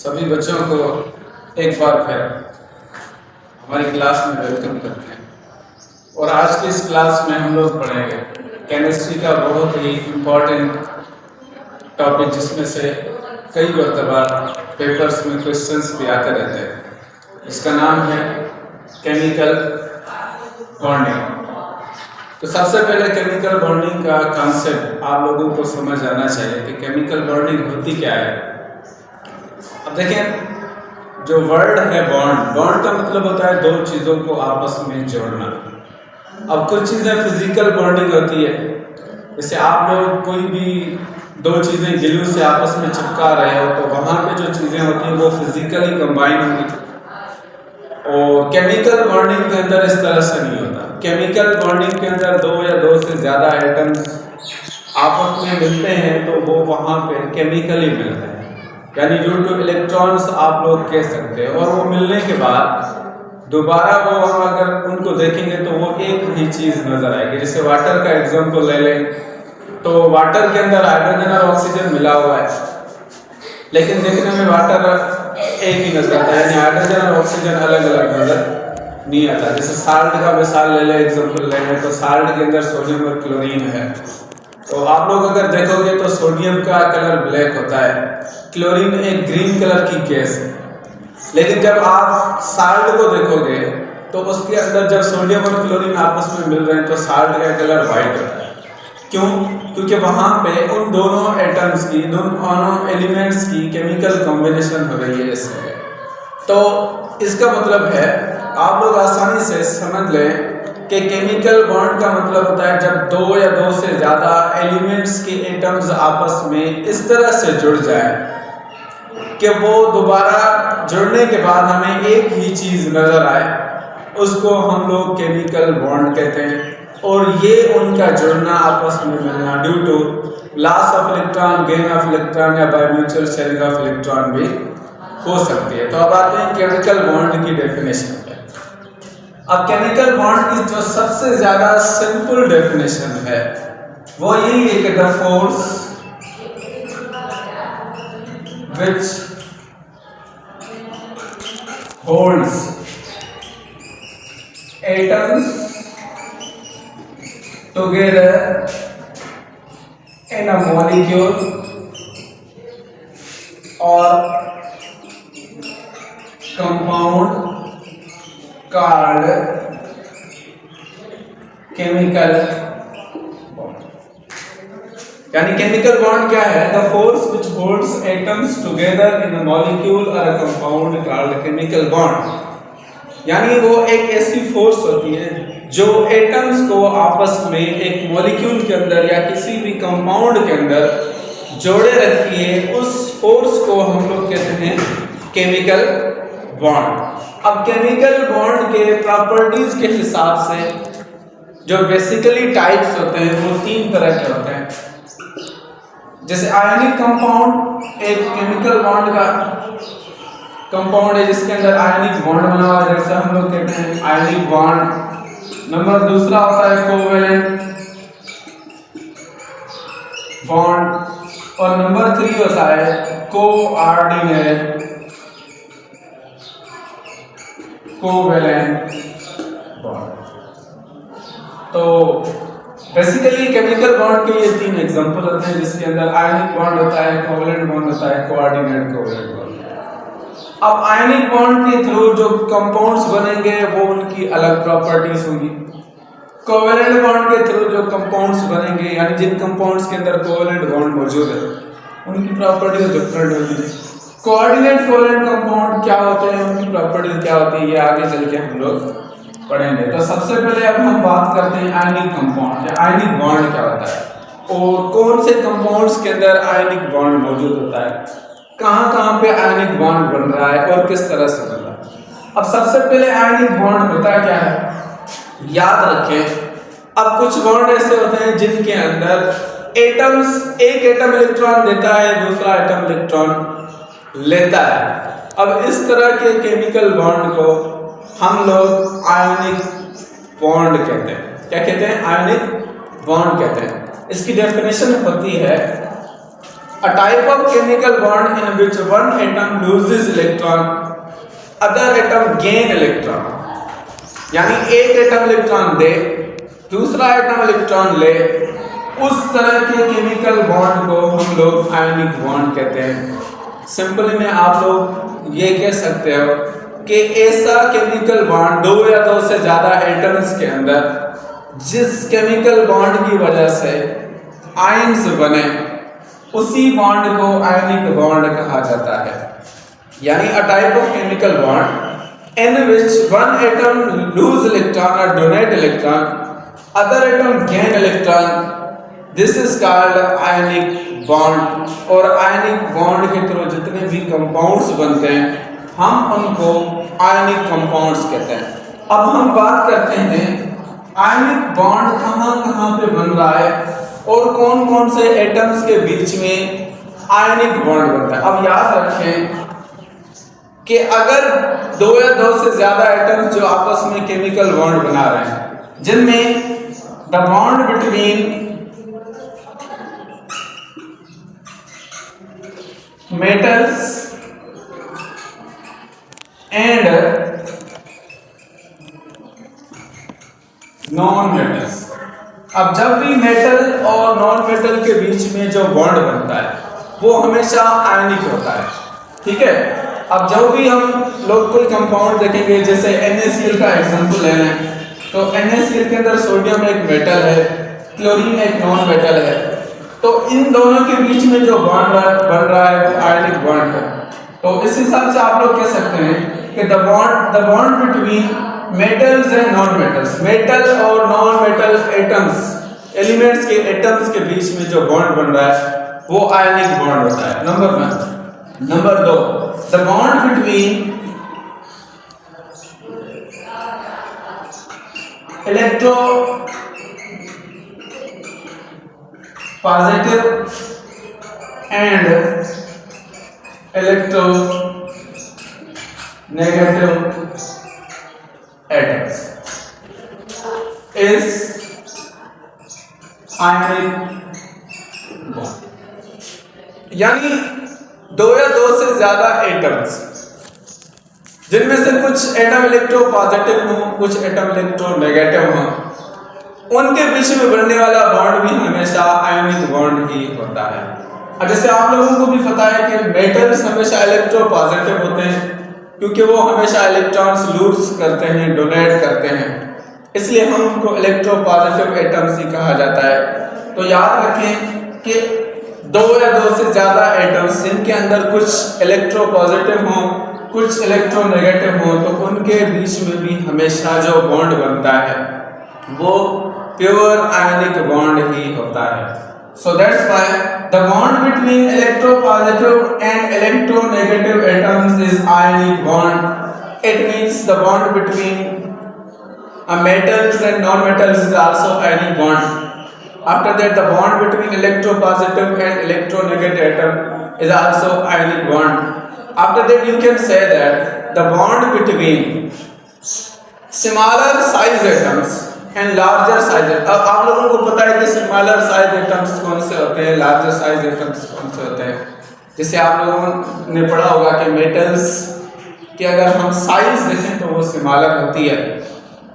सभी बच्चों को एक बार फिर हमारी क्लास में वेलकम करते हैं। और आज की इस क्लास में हम लोग पढ़ेंगे केमिस्ट्री का बहुत ही इम्पोर्टेंट टॉपिक, जिसमें से कई मरतबा पेपर्स में क्वेश्चंस भी आते रहते हैं। इसका नाम है केमिकल बॉन्डिंग। तो सबसे पहले केमिकल बॉन्डिंग का कॉन्सेप्ट आप लोगों को समझ आना चाहिए कि केमिकल बॉन्डिंग होती क्या है। अब देखें, जो वर्ड है बॉन्ड का मतलब होता है दो चीज़ों को आपस में जोड़ना। अब कुछ चीज़ें फिजिकल बॉन्डिंग होती है, जैसे आप लोग कोई भी दो चीज़ें ग्लू से आपस में चिपका रहे हो तो वहाँ पे जो चीज़ें होती हैं वो फिजिकली कंबाइन होंगी। और केमिकल बॉन्डिंग के अंदर इस तरह से नहीं होता। केमिकल बॉन्डिंग के अंदर दो या दो से ज़्यादा एटम्स आपस में मिलते हैं तो वो वहाँ पे केमिकली मिलते हैं, यानी ड्यू टू इलेक्ट्रॉन्स आप लोग कह सकते हैं। और वो मिलने के बाद दोबारा वो हम अगर उनको देखेंगे तो वो एक ही चीज़ नज़र आएगी। जैसे वाटर का एग्जाम्पल ले लें तो वाटर के अंदर हाइड्रोजन और ऑक्सीजन मिला हुआ है, लेकिन देखने में वाटर एक ही नजर आता है, यानी हाइड्रोजन और ऑक्सीजन अलग अलग नजर नहीं आता। जैसे साल्ट का मिसाल ले लें, एग्जाम्पल ले लें तो साल्ट के अंदर सोडियम और क्लोरीन है। तो आप लोग अगर देखोगे तो सोडियम का कलर ब्लैक होता है, क्लोरीन एक ग्रीन कलर की गैस है। लेकिन जब आप साल्ट को देखोगे तो उसके अंदर जब सोडियम और क्लोरीन आपस में मिल रहे हैं तो साल्ट का कलर वाइट होता है। क्यों? क्योंकि वहाँ पे उन दोनों एटम्स की, दोनों एलिमेंट्स की केमिकल कॉम्बिनेशन हो रही है इसमें। तो इसका मतलब है आप लोग आसानी से समझ लें कि केमिकल बॉन्ड का मतलब होता है जब दो या दो से ज़्यादा एलिमेंट्स के एटम्स आपस में इस तरह से जुड़ जाए कि वो दोबारा जुड़ने के बाद हमें एक ही चीज़ नज़र आए, उसको हम लोग केमिकल बॉन्ड कहते हैं। और ये उनका जुड़ना, आपस में मिलना due to loss of electron, gain of electron या by mutual sharing of electron भी हो सकती है। तो अब आते हैं केमिकल बॉन्ड की डेफिनेशन पे। अब केमिकल बॉन्ड की जो सबसे ज़्यादा सिंपल डेफिनेशन है वो यही है कि the force which holds atoms together in a molecule or compound called chemical bond। यानी केमिकल बॉन्ड क्या है? The force which holds atoms together in a molecule और a compound called chemical bond. यानी वो एक ऐसी फोर्स होती है जो एटम्स को आपस में एक मॉलिक्यूल के अंदर या किसी भी कंपाउंड के अंदर जोड़े रखती है। उस फोर्स को हम लोग कहते हैं केमिकल बॉन्ड। अब केमिकल बॉन्ड के प्रॉपर्टीज के हिसाब से जो बेसिकली टाइप्स होते हैं वो तीन तरह के होते हैं। जैसे आयनिक कंपाउंड एक केमिकल बॉन्ड का कंपाउंड है जिसके अंदर आयनिक बॉन्ड बना हुआ है, जैसे हम लोग कहते हैं आयनिक बॉन्ड। नंबर दूसरा होता है कोवेलेंट बॉन्ड और नंबर 3 होता है कोऑर्डिनेट कोवेलेंट बॉन्ड। तो बेसिकली केमिकल बॉन्ड के ये तीन एग्जांपल होते हैं, जिसके अंदर आयनिक बॉन्ड होता है, कोवेलेंट बॉन्ड होता है, कोऑर्डिनेट कोवेलेंट बॉन्ड। अब आयनिक बॉन्ड के थ्रू जो कंपाउंड्स बनेंगे वो उनकी अलग प्रॉपर्टीज होंगी। कोवेलेंट बॉन्ड के थ्रू जो कंपाउंड्स बनेंगे, यानी जिन कंपाउंड्स के अंदर कोवेलेंट बॉन्ड मौजूद है, उनकी प्रॉपर्टीज डिफरेंट होगी। कोऑर्डिनेट कोवेलेंट कंपाउंड क्या होते हैं, उनकी प्रॉपर्टीज क्या होती है, ये आगे चल के हम लोग पढ़ेंगे। तो सबसे पहले अब हम बात करते हैं आयनिक कंपाउंड या आयनिक बॉन्ड क्या होता है और कौन से कंपाउंड्स के अंदर आयनिक बॉन्ड मौजूद होता है, कहाँ पे आयनिक बॉन्ड बन रहा है और किस तरह से बन रहा है। अब सबसे पहले आयनिक बॉन्ड होता क्या है, याद रखें। अब कुछ बॉन्ड ऐसे होते हैं जिनके अंदर एटम्स, एक एटम इलेक्ट्रॉन देता है, दूसरा एटम इलेक्ट्रॉन लेता है। अब इस तरह के केमिकल बॉन्ड को हम लोग आयनिक बॉन्ड कहते हैं। क्या कहते हैं? आयनिक बॉन्ड कहते हैं। इसकी डेफिनेशन होती है a type of chemical bond in which one atom loses electron, other atom gain electron। यानी एक एटम इलेक्ट्रॉन दे, दूसरा एटम इलेक्ट्रॉन ले, उस तरह के केमिकल बॉन्ड को हम लोग आयनिक बॉन्ड कहते हैं। सिंपली में आप लोग ये कह सकते हो कि ऐसा केमिकल बॉन्ड दो या दो से ज्यादा एटम्स के अंदर जिस केमिकल बॉन्ड की वजह से आयन्स बने, उसी बॉन्ड को आयनिक बॉन्ड कहा जाता है। यानी a type of chemical bond in which one atom lose electron और donate electron, other atom gain electron, this is called ionic bond. और आयनिक बॉन्ड के थ्रू जितने भी कंपाउंड्स बनते हैं हम उनको आयनिक कंपाउंड्स कहते हैं। अब हम बात करते हैं आयनिक बॉन्ड कहाँ कहाँ पे बन रहा है और कौन कौन से एटम्स के बीच में आयनिक बॉन्ड बनता है। अब याद रखें कि अगर दो या दो से ज्यादा एटम्स जो आपस में केमिकल बॉन्ड बना रहे हैं, जिनमें the bond between metals and non metals. अब जब भी मेटल और नॉन मेटल के बीच में जो बॉन्ड बनता है वो हमेशा आयनिक होता है, ठीक है। अब जब भी हम लोग कोई कंपाउंड देखेंगे, जैसे NaCl का एग्जांपल ले लें, तो NaCl के अंदर सोडियम एक मेटल है, क्लोरीन एक नॉन मेटल है, तो इन दोनों के बीच में जो बॉन्ड बन रहा है वो आयनिक बॉन्ड है। तो इस हिसाब से आप लोग कह सकते हैं कि the bond between metals and non metals, metal और नॉन मेटल एटम्स, एलिमेंट्स के एटम्स के बीच में जो बॉन्ड बन रहा है वो आयनिक बॉन्ड होता है, number 1। Number 2, the bond between electro positive and electro negative atoms is ionic bond। यानी दो या दो से ज्यादा एटम्स जिनमें से कुछ एटम इलेक्ट्रो पॉजिटिव हो, कुछ एटम इलेक्ट्रो नेगेटिव हो, उनके बीच में बनने वाला बॉन्ड भी हमेशा आयनिक बॉन्ड ही होता है। और जैसे आप लोगों को भी पता है कि मेटल्स हमेशा इलेक्ट्रो पॉजिटिव होते हैं क्योंकि वो हमेशा इलेक्ट्रॉन्स लूज करते हैं, डोनेट करते हैं, इसलिए हम उनको इलेक्ट्रो पॉजिटिव एटम्स ही कहा जाता है। तो याद रखें कि दो या दो से ज्यादा एटम्स जिनके अंदर कुछ इलेक्ट्रो पॉजिटिव हों, कुछ इलेक्ट्रो नेगेटिव हों, तो उनके बीच में भी हमेशा जो बॉन्ड बनता है वो प्योर आयनिक बॉन्ड ही होता है। So that's why the bond between electropositive and electronegative atoms is ionic bond. It means the bond between metals and non-metals is also ionic bond. After that, the bond between electropositive and electronegative atom is also ionic bond. After that, you can say that the bond between smaller size atoms and larger size. अब आप लोगों को पता है कि smaller size atoms कौन से होते हैं, लार्जर साइज एटम्स कौन से होते हैं। जैसे आप लोगों ने पढ़ा होगा कि मेटल्स की अगर हम साइज देखें तो वो स्मॉलर होती है,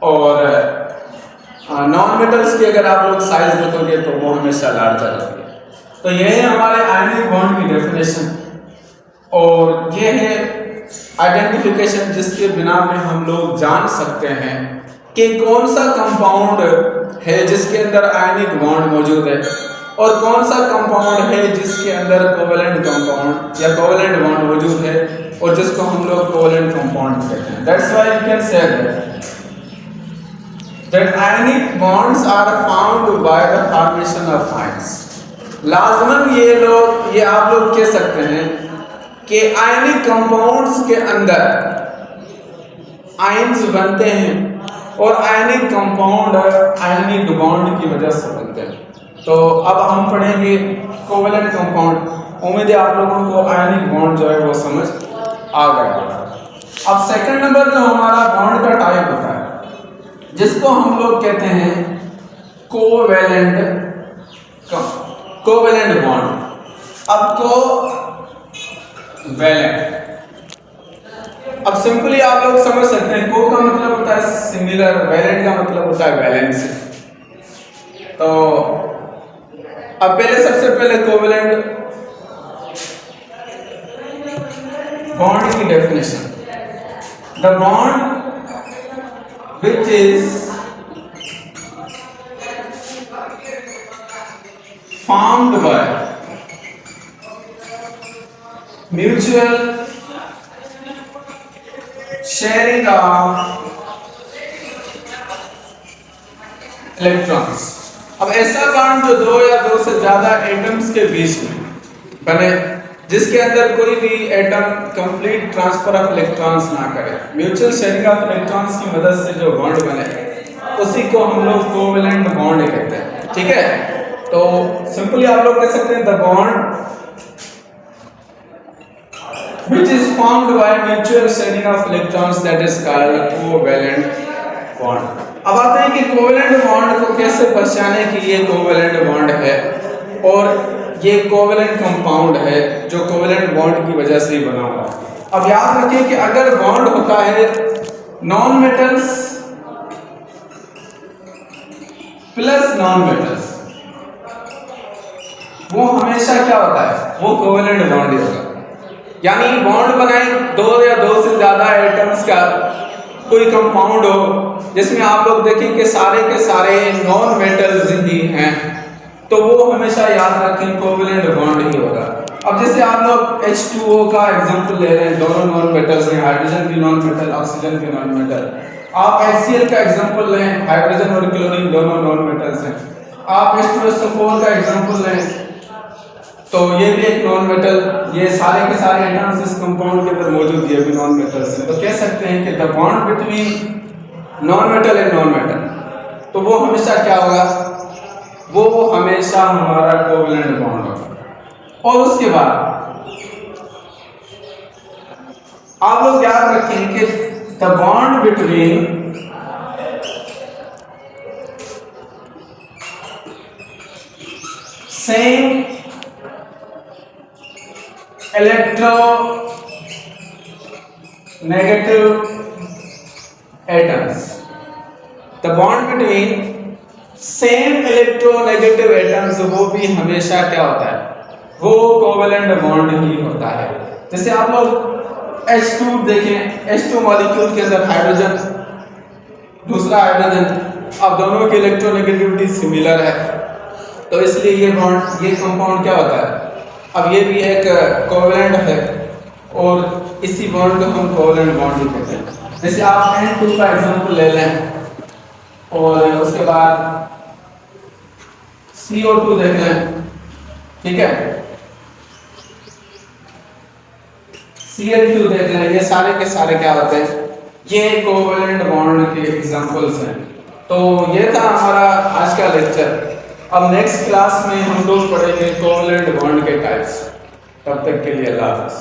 और नॉन मेटल्स की अगर आप लोग साइज देखोगे तो वो हमेशा लार्जर होती है। तो ये है हमारे आयनिक बॉन्ड की डेफिनेशन, और ये है आइडेंटिफिकेशन जिसके बिना में हम लोग जान सकते हैं कि कौन सा कंपाउंड है जिसके अंदर आयनिक बॉन्ड मौजूद है और कौन सा कंपाउंड है जिसके अंदर कोवेलेंट कंपाउंड या कोवेलेंट बॉन्ड मौजूद है और जिसको हम लोग कोवेलेंट कंपाउंड कहते हैं। That's why you can say that ionic bonds are found by the formation of ions. लाजमन ये आप लोग कह सकते हैं कि आयनिक कंपाउंड्स के अंदर आयंस बनते हैं और आयनिक कंपाउंड आयनिक बॉन्ड की वजह से बनते हैं। तो अब हम पढ़ेंगे कोवेलेंट कंपाउंड। उम्मीद है आप लोगों को आयनिक बॉन्ड जो है वो समझ आ गया। अब सेकंड नंबर जो हमारा बॉन्ड का टाइप होता है जिसको हम लोग कहते हैं कोवेलेंट बॉन्ड। अब कोवैलेंट, अब सिंपली आप लोग समझ सकते हैं, को का मतलब होता है सिमिलर, वैलेंट का मतलब होता है बैलेंस। तो अब पहले सबसे पहले कोवैलेंट बॉन्ड की definition, the bond which is formed by mutual sharing of electrons। अब ऐसा बॉन्ड जो दो या दो से ज्यादा एटम्स के बीच में बने, जिसके अंदर कोई भी atom complete transfer of electrons ना करे, म्यूचुअल शेयरिंग ऑफ इलेक्ट्रॉन्स की मदद से जो बॉन्ड बने उसी को हम लोग कोवैलेंट बॉन्ड कहते हैं। ठीक है, तो सिंपली आप लोग कह सकते हैं the bond which is formed by mutual sharing of electrons that is called covalent bond। अब आते हैं कि कोवैलेंट बॉन्ड को कैसे पहचाने कि ये कोवैलेंट बॉन्ड है और ये कोवैलेंट कंपाउंड है जो कोवैलेंट बॉन्ड की वजह से ही बना हुआ है। अब याद रखिए कि अगर बॉन्ड होता है non metals plus non metals, वो हमेशा क्या होता है, वो कोवैलेंट बॉन्ड ही होगा। यानी बॉन्ड बनाए दो या दो से ज्यादा एटम्स का कोई कंपाउंड हो जिसमें आप लोग देखें कि सारे के सारे नॉन मेटल्स ही हैं, तो वो हमेशा याद रखें कोवैलेंट बॉन्ड ही होगा। अब जैसे आप लोग H2O का एग्जांपल ले रहे हैं, दोनों नॉन मेटल्स हैं, हाइड्रोजन भी नॉन मेटल, ऑक्सीजन भी नॉन मेटल। आप HCl का एग्जांपल लें, हाइड्रोजन और क्लोरीन दोनों नॉन मेटल्स हैं। आप H2SO4 का एग्जांपल लें तो ये भी एक नॉन मेटल, ये सारे के सारे एटम्स इस कंपाउंड के अंदर मौजूद, ये भी नॉन मेटल्स हैं। तो कह सकते हैं कि the bond between non metal and non metal, तो वो हमेशा क्या होगा, वो हमेशा हमारा कोवैलेंट बॉन्ड होगा। और उसके बाद आप लोग याद रखें कि the bond between same electronegative atoms, the bond between same electronegative atoms, वो भी हमेशा क्या होता है, वो कोवैलेंट बॉन्ड ही होता है। जैसे आप लोग H2 देखें, H2 मॉलिक्यूल के अंदर हाइड्रोजन, दूसरा हाइड्रोजन, अब दोनों की इलेक्ट्रोनेगेटिविटी सिमिलर है, तो इसलिए ये बॉन्ड, ये कंपाउंड क्या होता है, अब ये भी एक कोवैलेंट है और इसी बॉन्ड को हम कोवैलेंट बॉन्ड ही कहते हैं। जैसे आप N2 का एग्जांपल ले लें और उसके बाद CO2 देख लें, ठीक है, Cl2 देख लें, ये सारे के सारे क्या होते हैं, ये कोवैलेंट बॉन्ड के एग्जांपल्स हैं। तो ये था हमारा आज का लेक्चर। अब नेक्स्ट क्लास में हम लोग पढ़ेंगे कोवैलेंट बॉन्ड के टाइप्स। तब तक के लिए अल्लाह हाफ़िज़।